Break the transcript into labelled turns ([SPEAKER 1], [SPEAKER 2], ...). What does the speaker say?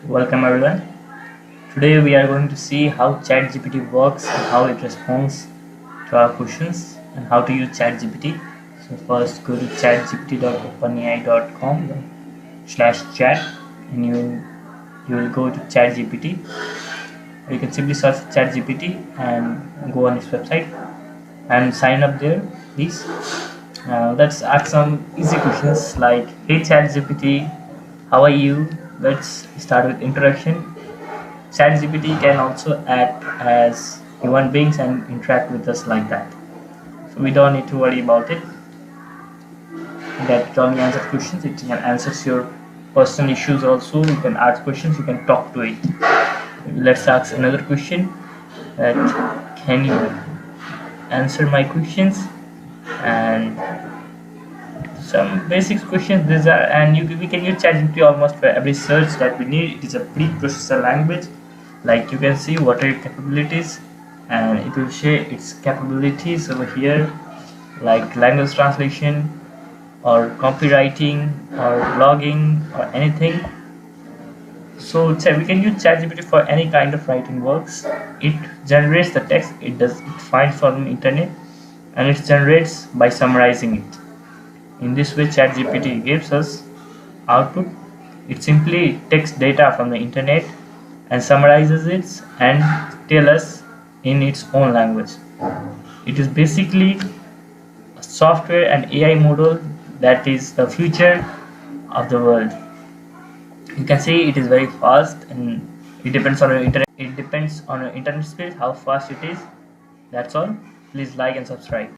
[SPEAKER 1] Welcome everyone. Today we are going to see how ChatGPT works and how it responds to our questions and how to use ChatGPT. So first go to chatgpt.openai.com/chat and you will go to ChatGPT. You can simply search ChatGPT and go on its website and sign up there, please. Let's ask some easy questions like, "Hey ChatGPT, how are you?" Let's start with introduction. ChatGPT can also act as human beings and interact with us like that. So we don't need to worry about it. That it only answers questions. It can answer your personal issues also. You can ask questions. You can talk to it. Let's ask another question. That can you answer my questions? And some basic questions. These are, and we can use ChatGPT almost for every search that we need. It is a pre-processor language. Like you can see what are your capabilities, and it will share its capabilities over here, like language translation or copywriting or blogging or anything. So we can use ChatGPT for any kind of writing works. It generates the text. It finds from the internet, and it generates by summarizing it. In this way, ChatGPT gives us output. It simply takes data from the internet and summarizes it and tell us in its own language. It is basically a software and AI model that is the future of the world. You can see it is very fast, and it depends on your internet. It depends on your internet speed how fast it is. That's all. Please like and subscribe.